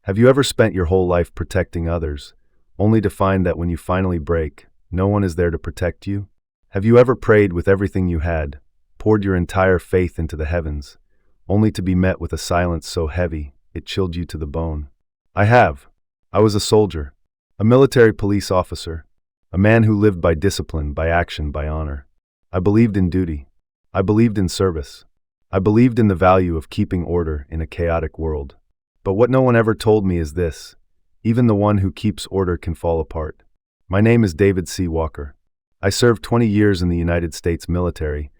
Have you ever spent your whole life protecting others, only to find that when you finally break, no one is there to protect you? Have you ever prayed with everything you had, poured your entire faith into the heavens, only to be met with a silence so heavy it chilled you to the bone? I have. I was a soldier, a military police officer, a man who lived by discipline, by action, by honor. I believed in duty. I believed in service. I believed in the value of keeping order in a chaotic world. But what no one ever told me is this: even the one who keeps order can fall apart. My name is David C. Walker. I served 20 years in the United States military,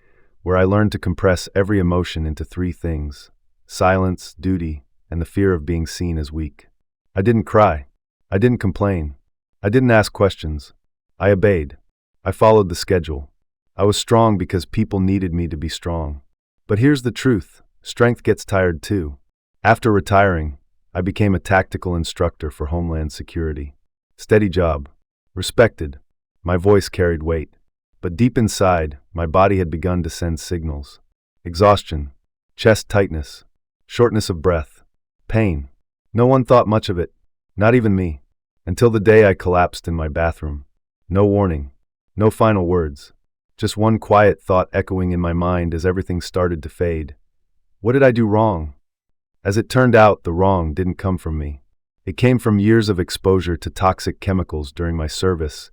where I learned to compress every emotion into three things: silence, duty, and the fear of being seen as weak. I didn't cry. I didn't complain. I didn't ask questions. I obeyed. I followed the schedule. I was strong because people needed me to be strong. But here's the truth: strength gets tired too. After retiring, I became a tactical instructor for Homeland Security. Steady job. Respected. My voice carried weight. But deep inside, my body had begun to send signals. Exhaustion. Chest tightness. Shortness of breath. Pain. No one thought much of it. Not even me. Until the day I collapsed in my bathroom. No warning. No final words. Just one quiet thought echoing in my mind as everything started to fade. What did I do wrong? As it turned out, the wrong didn't come from me. It came from years of exposure to toxic chemicals during my service,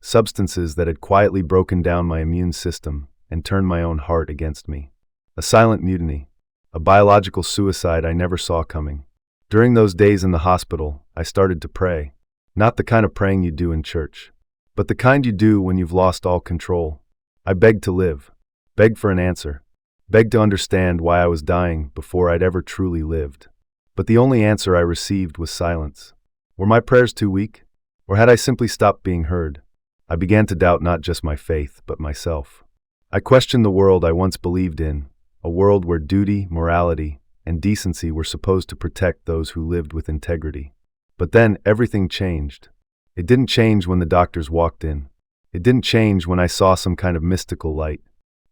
substances that had quietly broken down my immune system and turned my own heart against me. A silent mutiny, a biological suicide I never saw coming. During those days in the hospital, I started to pray. Not the kind of praying you do in church, but the kind you do when you've lost all control. I begged to live, begged for an answer, begged to understand why I was dying before I'd ever truly lived. But the only answer I received was silence. Were my prayers too weak? Or had I simply stopped being heard? I began to doubt not just my faith, but myself. I questioned the world I once believed in, a world where duty, morality, and decency were supposed to protect those who lived with integrity. But then everything changed. It didn't change when the doctors walked in. It didn't change when I saw some kind of mystical light.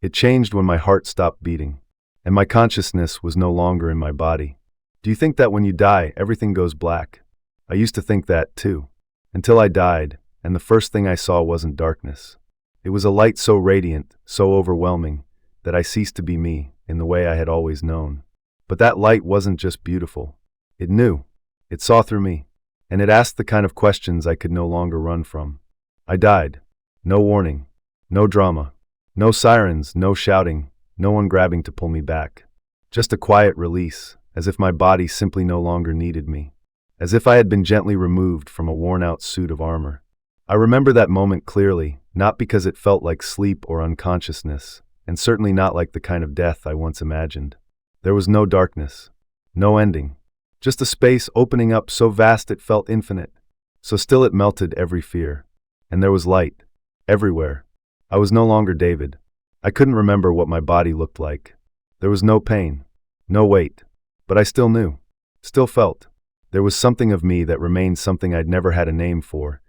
It changed when my heart stopped beating, and my consciousness was no longer in my body. Do you think that when you die, everything goes black? I used to think that too, until I died, and the first thing I saw wasn't darkness. It was a light so radiant, so overwhelming, that I ceased to be me in the way I had always known. But that light wasn't just beautiful. It knew. It saw through me, and it asked the kind of questions I could no longer run from. I died. No warning. No drama. No sirens, no shouting, no one grabbing to pull me back. Just a quiet release, as if my body simply no longer needed me. As if I had been gently removed from a worn-out suit of armor. I remember that moment clearly, not because it felt like sleep or unconsciousness, and certainly not like the kind of death I once imagined. There was no darkness, no ending, just a space opening up so vast it felt infinite, so still it melted every fear. And there was light, everywhere. I was no longer David. I couldn't remember what my body looked like. There was no pain, no weight, but I still knew, still felt. There was something of me that remained something I'd never had a name for,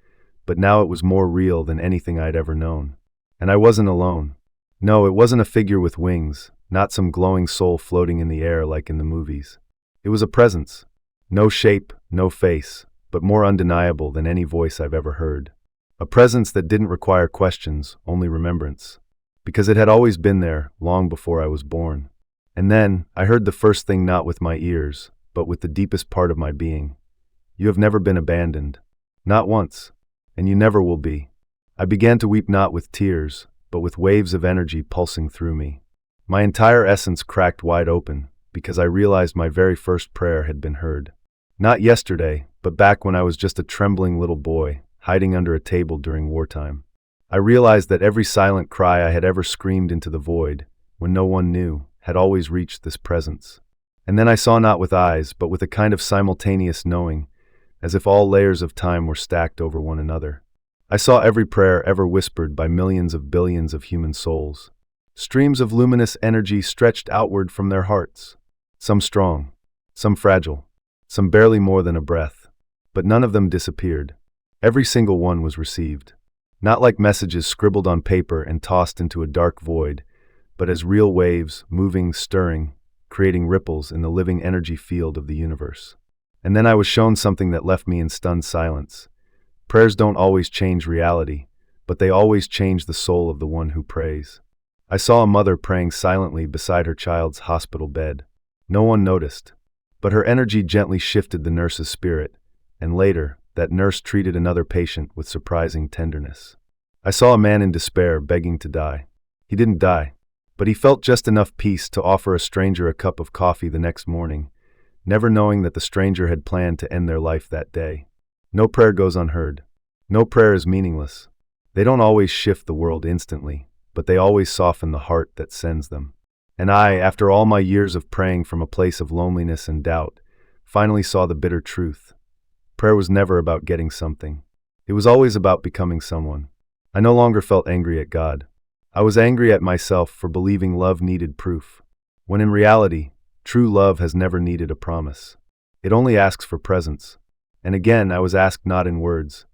but now it was more real than anything I'd ever known. And I wasn't alone. No, it wasn't a figure with wings, not some glowing soul floating in the air like in the movies. It was a presence. No shape, no face, but more undeniable than any voice I've ever heard. A presence that didn't require questions, only remembrance. Because it had always been there, long before I was born. And then, I heard the first thing not with my ears, but with the deepest part of my being. You have never been abandoned. Not once. And you never will be. I began to weep not with tears, but with waves of energy pulsing through me. My entire essence cracked wide open, because I realized my very first prayer had been heard. Not yesterday, but back when I was just a trembling little boy, hiding under a table during wartime. I realized that every silent cry I had ever screamed into the void, when no one knew, had always reached this presence. And then I saw not with eyes, but with a kind of simultaneous knowing, as if all layers of time were stacked over one another. I saw every prayer ever whispered by millions of billions of human souls. Streams of luminous energy stretched outward from their hearts. Some strong, some fragile, some barely more than a breath. But none of them disappeared. Every single one was received. Not like messages scribbled on paper and tossed into a dark void, but as real waves, moving, stirring, creating ripples in the living energy field of the universe. And then I was shown something that left me in stunned silence. Prayers don't always change reality, but they always change the soul of the one who prays. I saw a mother praying silently beside her child's hospital bed. No one noticed, but her energy gently shifted the nurse's spirit, and later, that nurse treated another patient with surprising tenderness. I saw a man in despair begging to die. He didn't die, but he felt just enough peace to offer a stranger a cup of coffee the next morning, never knowing that the stranger had planned to end their life that day. No prayer goes unheard. No prayer is meaningless. They don't always shift the world instantly, but they always soften the heart that sends them. And I, after all my years of praying from a place of loneliness and doubt, finally saw the bitter truth. Prayer was never about getting something. It was always about becoming someone. I no longer felt angry at God. I was angry at myself for believing love needed proof, when in reality, true love has never needed a promise. It only asks for presence. And again, I was asked not in words,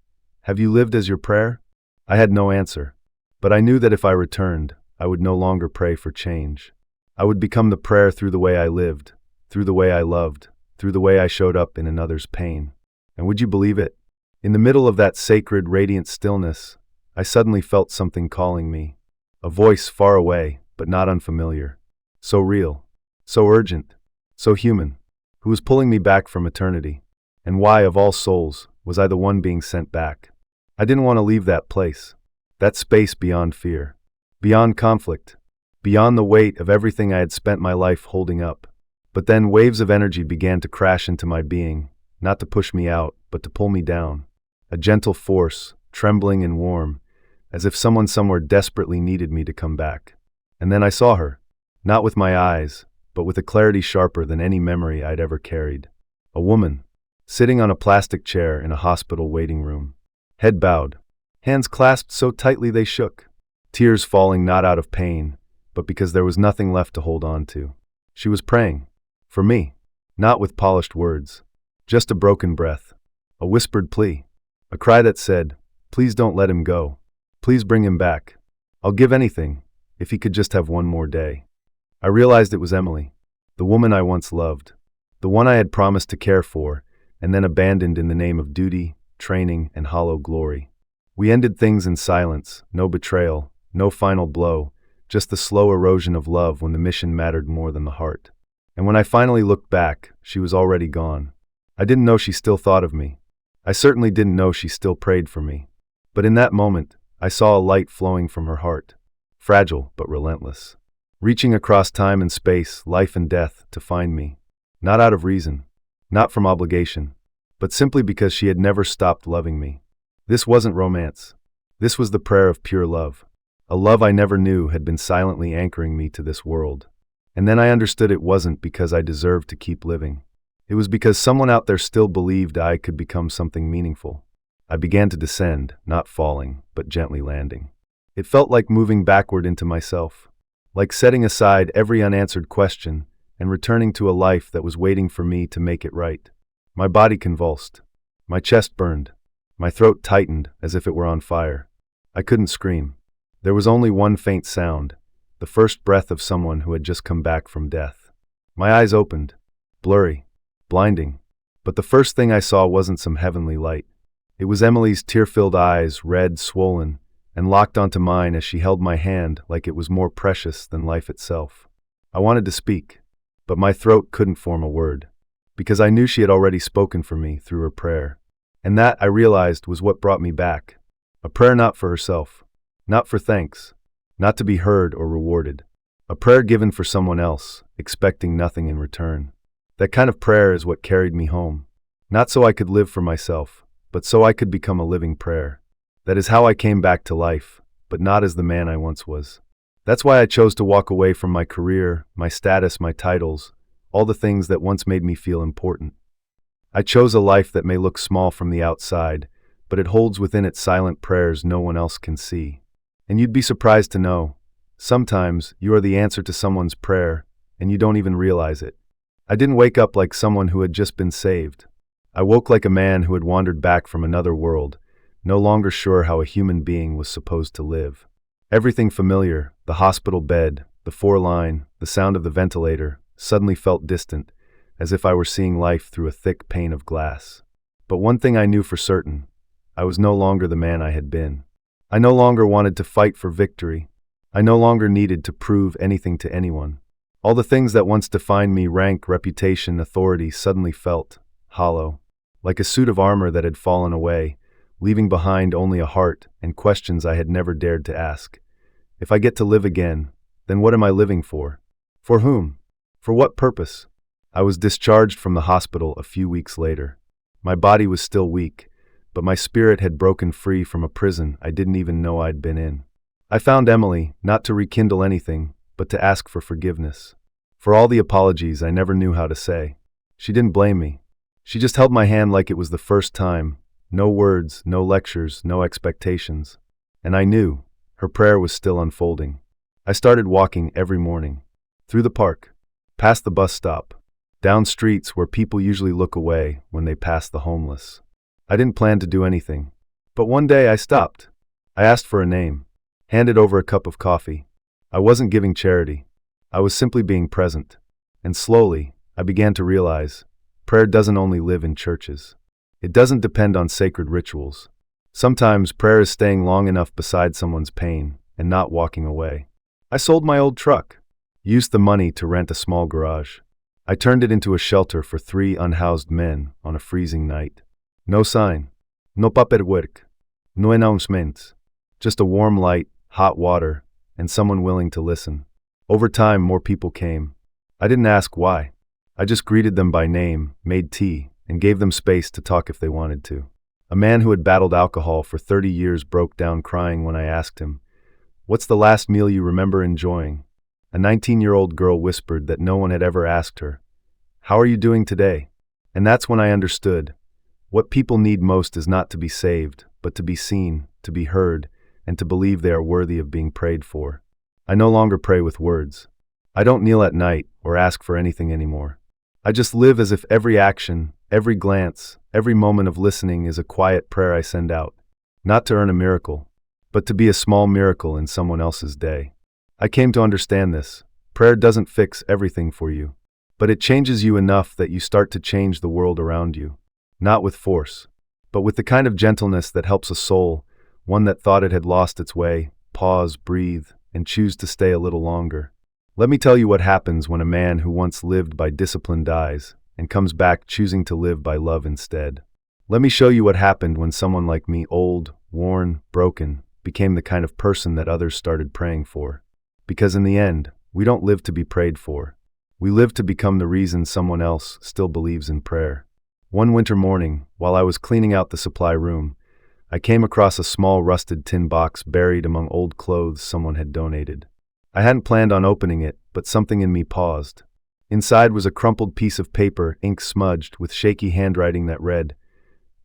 "Have you lived as your prayer?" I had no answer, but I knew that if I returned, I would no longer pray for change. I would become the prayer through the way I lived, through the way I loved, through the way I showed up in another's pain. And would you believe it? In the middle of that sacred, radiant stillness, I suddenly felt something calling me. A voice far away, but not unfamiliar. So real, so urgent, so human, who was pulling me back from eternity. And why, of all souls, was I the one being sent back? I didn't want to leave that place. That space beyond fear, beyond conflict, beyond the weight of everything I had spent my life holding up. But then waves of energy began to crash into my being, not to push me out, but to pull me down. A gentle force, trembling and warm, as if someone somewhere desperately needed me to come back. And then I saw her, not with my eyes, but with a clarity sharper than any memory I'd ever carried. A woman, sitting on a plastic chair in a hospital waiting room. Head bowed, hands clasped so tightly they shook, tears falling not out of pain, but because there was nothing left to hold on to. She was praying. For me. Not with polished words. Just a broken breath. A whispered plea. A cry that said, "Please don't let him go. Please bring him back. I'll give anything, if he could just have one more day." I realized it was Emily, the woman I once loved, the one I had promised to care for, and then abandoned in the name of duty, training, and hollow glory. We ended things in silence, no betrayal, no final blow, just the slow erosion of love when the mission mattered more than the heart. And when I finally looked back, she was already gone. I didn't know she still thought of me. I certainly didn't know she still prayed for me. But in that moment, I saw a light flowing from her heart, fragile but relentless, reaching across time and space, life and death, to find me. Not out of reason, not from obligation, but simply because she had never stopped loving me. This wasn't romance. This was the prayer of pure love. A love I never knew had been silently anchoring me to this world. And then I understood it wasn't because I deserved to keep living. It was because someone out there still believed I could become something meaningful. I began to descend, not falling, but gently landing. It felt like moving backward into myself, like setting aside every unanswered question and returning to a life that was waiting for me to make it right. My body convulsed. My chest burned. My throat tightened as if it were on fire. I couldn't scream. There was only one faint sound, the first breath of someone who had just come back from death. My eyes opened, blurry, blinding, but the first thing I saw wasn't some heavenly light. It was Emily's tear-filled eyes, red, swollen, and locked onto mine as she held my hand like it was more precious than life itself. I wanted to speak, but my throat couldn't form a word, because I knew she had already spoken for me through her prayer. And that, I realized, was what brought me back. A prayer not for herself, not for thanks, not to be heard or rewarded. A prayer given for someone else, expecting nothing in return. That kind of prayer is what carried me home. Not so I could live for myself, but so I could become a living prayer. That is how I came back to life, but not as the man I once was. That's why I chose to walk away from my career, my status, my titles, all the things that once made me feel important. I chose a life that may look small from the outside, but it holds within it silent prayers no one else can see. And you'd be surprised to know, sometimes you are the answer to someone's prayer, and you don't even realize it. I didn't wake up like someone who had just been saved. I woke like a man who had wandered back from another world, no longer sure how a human being was supposed to live. Everything familiar, the hospital bed, the 4-line, the sound of the ventilator, suddenly felt distant, as if I were seeing life through a thick pane of glass. But one thing I knew for certain: I was no longer the man I had been. I no longer wanted to fight for victory. I no longer needed to prove anything to anyone. All the things that once defined me, rank, reputation, authority, suddenly felt hollow, like a suit of armor that had fallen away, leaving behind only a heart and questions I had never dared to ask. If I get to live again, then what am I living for? For whom? For what purpose? I was discharged from the hospital a few weeks later. My body was still weak, but my spirit had broken free from a prison I didn't even know I'd been in. I found Emily, not to rekindle anything, but to ask for forgiveness. For all the apologies I never knew how to say. She didn't blame me. She just held my hand like it was the first time. No words, no lectures, no expectations. And I knew her prayer was still unfolding. I started walking every morning. Through the park, past the bus stop, down streets where people usually look away when they pass the homeless. I didn't plan to do anything. But one day I stopped. I asked for a name, handed over a cup of coffee. I wasn't giving charity. I was simply being present. And slowly, I began to realize, prayer doesn't only live in churches. It doesn't depend on sacred rituals. Sometimes prayer is staying long enough beside someone's pain and not walking away. I sold my old truck, used the money to rent a small garage. I turned it into a shelter for 3 unhoused men on a freezing night. No sign, no paperwork, no announcements, just a warm light, hot water, and someone willing to listen. Over time, more people came. I didn't ask why. I just greeted them by name, made tea, and gave them space to talk if they wanted to. A man who had battled alcohol for 30 years broke down crying when I asked him, "What's the last meal you remember enjoying?" A 19-year-old girl whispered that no one had ever asked her, "How are you doing today?" And that's when I understood. What people need most is not to be saved, but to be seen, to be heard, and to believe they are worthy of being prayed for. I no longer pray with words. I don't kneel at night or ask for anything anymore. I just live as if every action, every glance, every moment of listening is a quiet prayer I send out, not to earn a miracle, but to be a small miracle in someone else's day. I came to understand this. Prayer doesn't fix everything for you, but it changes you enough that you start to change the world around you, not with force, but with the kind of gentleness that helps a soul, one that thought it had lost its way, pause, breathe, and choose to stay a little longer. Let me tell you what happens when a man who once lived by discipline dies and comes back choosing to live by love instead. Let me show you what happened when someone like me, old, worn, broken, became the kind of person that others started praying for. Because in the end, we don't live to be prayed for. We live to become the reason someone else still believes in prayer. One winter morning, while I was cleaning out the supply room, I came across a small rusted tin box buried among old clothes someone had donated. I hadn't planned on opening it, but something in me paused. Inside was a crumpled piece of paper, ink smudged, with shaky handwriting that read,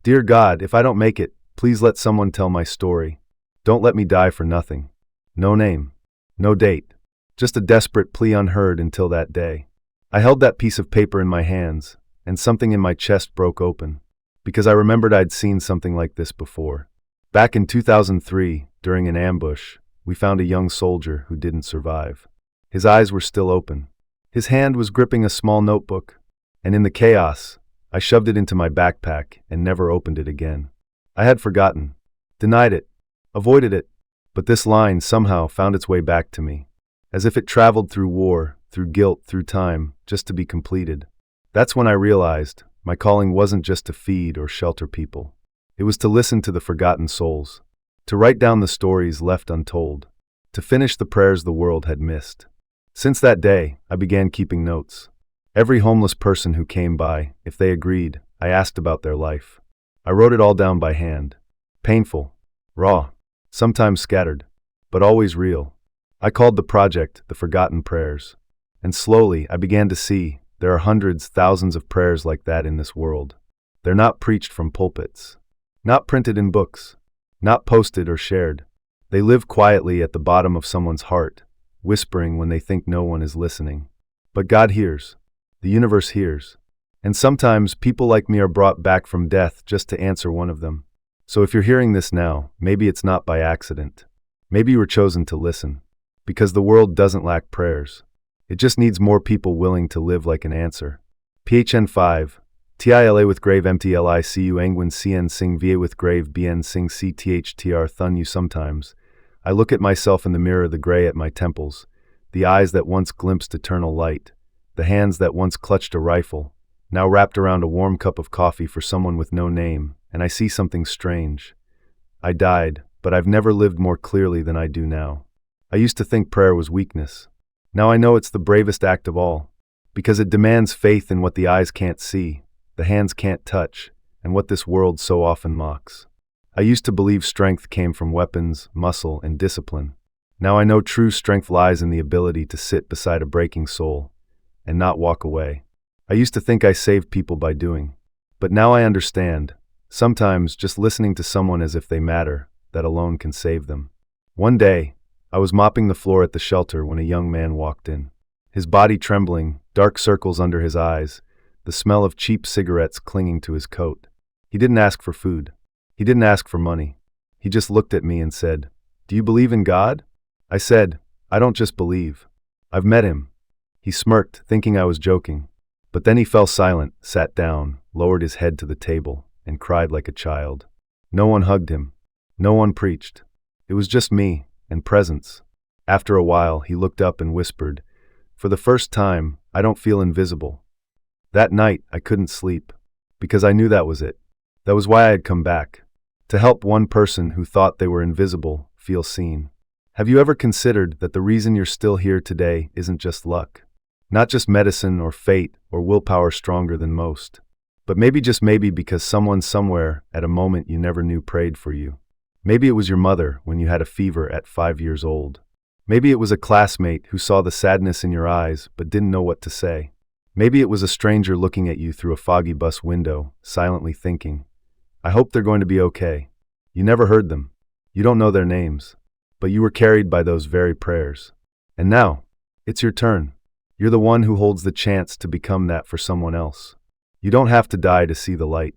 "Dear God, if I don't make it, please let someone tell my story. Don't let me die for nothing." No name, no date, just a desperate plea unheard until that day. I held that piece of paper in my hands, and something in my chest broke open, because I remembered I'd seen something like this before. Back in 2003, during an ambush, we found a young soldier who didn't survive. His eyes were still open. His hand was gripping a small notebook, and in the chaos, I shoved it into my backpack and never opened it again. I had forgotten, denied it, avoided it, but this line somehow found its way back to me, as if it traveled through war, through guilt, through time, just to be completed. That's when I realized my calling wasn't just to feed or shelter people. It was to listen to the forgotten souls, to write down the stories left untold, to finish the prayers the world had missed. Since that day, I began keeping notes. Every homeless person who came by, if they agreed, I asked about their life. I wrote it all down by hand. Painful, raw, sometimes scattered, but always real. I called the project the Forgotten Prayers. And slowly, I began to see there are hundreds, thousands of prayers like that in this world. They're not preached from pulpits, not printed in books, not posted or shared. They live quietly at the bottom of someone's heart, whispering when they think no one is listening. But God hears. The universe hears. And sometimes people like me are brought back from death just to answer one of them. So if you're hearing this now, maybe it's not by accident. Maybe you were chosen to listen. Because the world doesn't lack prayers. It just needs more people willing to live like an answer. PHN 5. TILA with grave MTLICU Angwin CN Sing VA with grave BN Sing CTHTR Thun you sometimes. I look at myself in the mirror, the gray at my temples, the eyes that once glimpsed eternal light, the hands that once clutched a rifle, now wrapped around a warm cup of coffee for someone with no name, and I see something strange. I died, but I've never lived more clearly than I do now. I used to think prayer was weakness. Now I know it's the bravest act of all, because it demands faith in what the eyes can't see, the hands can't touch, and what this world so often mocks. I used to believe strength came from weapons, muscle, and discipline. Now I know true strength lies in the ability to sit beside a breaking soul and not walk away. I used to think I saved people by doing, but now I understand. Sometimes just listening to someone as if they matter, that alone can save them. One day, I was mopping the floor at the shelter when a young man walked in. His body trembling, dark circles under his eyes, the smell of cheap cigarettes clinging to his coat. He didn't ask for food. He didn't ask for money. He just looked at me and said, "Do you believe in God?" I said, "I don't just believe. I've met him." He smirked, thinking I was joking. But then he fell silent, sat down, lowered his head to the table, and cried like a child. No one hugged him. No one preached. It was just me, and presence. After a while, he looked up and whispered, "For the first time, I don't feel invisible." That night, I couldn't sleep, because I knew that was it. That was why I had come back, to help one person who thought they were invisible feel seen. Have you ever considered that the reason you're still here today isn't just luck? Not just medicine or fate or willpower stronger than most, but maybe just maybe because someone somewhere at a moment you never knew prayed for you. Maybe it was your mother when you had a fever at 5 years old. Maybe it was a classmate who saw the sadness in your eyes but didn't know what to say. Maybe it was a stranger looking at you through a foggy bus window, silently thinking, "I hope they're going to be okay." You never heard them. You don't know their names. But you were carried by those very prayers. And now, it's your turn. You're the one who holds the chance to become that for someone else. You don't have to die to see the light.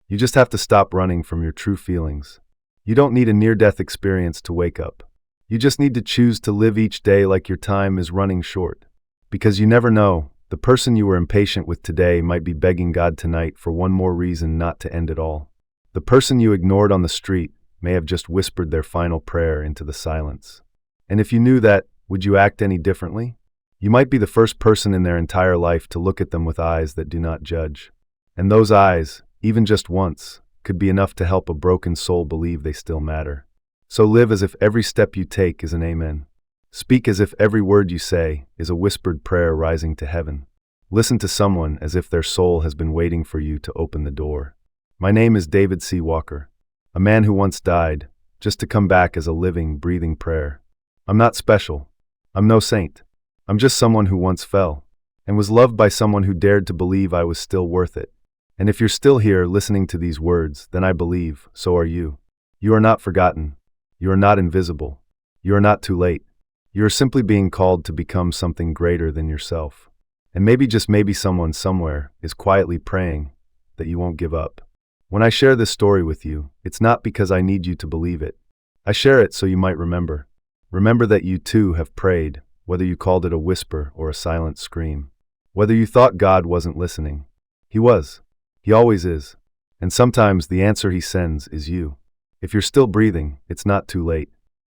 You just have to stop running from your true feelings. You don't need a near-death experience to wake up. You just need to choose to live each day like your time is running short. Because you never know, the person you were impatient with today might be begging God tonight for one more reason not to end it all. The person you ignored on the street may have just whispered their final prayer into the silence. And if you knew that, would you act any differently? You might be the first person in their entire life to look at them with eyes that do not judge. And those eyes, even just once, could be enough to help a broken soul believe they still matter. So live as if every step you take is an amen. Speak as if every word you say is a whispered prayer rising to heaven. Listen to someone as if their soul has been waiting for you to open the door. My name is David C. Walker, a man who once died, just to come back as a living, breathing prayer. I'm not special. I'm no saint. I'm just someone who once fell, and was loved by someone who dared to believe I was still worth it. And if you're still here listening to these words, then I believe, so are you. You are not forgotten. You are not invisible. You are not too late. You are simply being called to become something greater than yourself. And maybe, just maybe, someone somewhere is quietly praying that you won't give up. When I share this story with you, it's not because I need you to believe it. I share it so you might remember. Remember that you too have prayed, whether you called it a whisper or a silent scream. Whether you thought God wasn't listening. He was. He always is. And sometimes the answer he sends is you. If you're still breathing, it's not too late.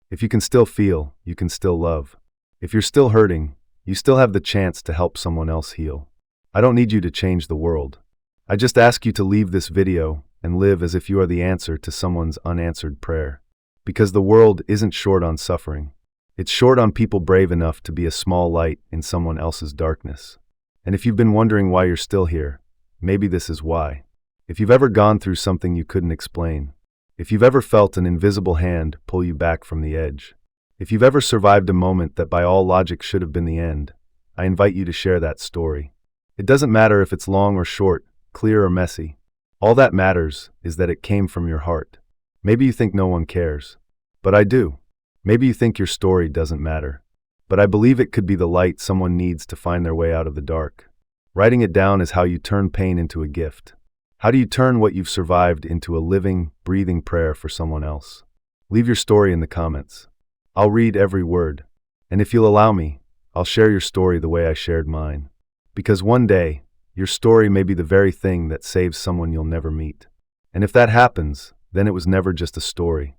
If you can still feel, you can still love. If you're still hurting, you still have the chance to help someone else heal. I don't need you to change the world. I just ask you to leave this video and live as if you are the answer to someone's unanswered prayer. Because the world isn't short on suffering. It's short on people brave enough to be a small light in someone else's darkness. And if you've been wondering why you're still here, maybe this is why. If you've ever gone through something you couldn't explain, if you've ever felt an invisible hand pull you back from the edge, if you've ever survived a moment that by all logic should have been the end, I invite you to share that story. It doesn't matter if it's long or short, clear or messy. All that matters is that it came from your heart. Maybe you think no one cares, but I do. Maybe you think your story doesn't matter, but I believe it could be the light someone needs to find their way out of the dark. Writing it down is how you turn pain into a gift. How do you turn what you've survived into a living, breathing prayer for someone else? Leave your story in the comments. I'll read every word. And if you'll allow me, I'll share your story the way I shared mine. Because one day, Your story may be the very thing that saves someone you'll never meet. And if that happens, then it was never just a story.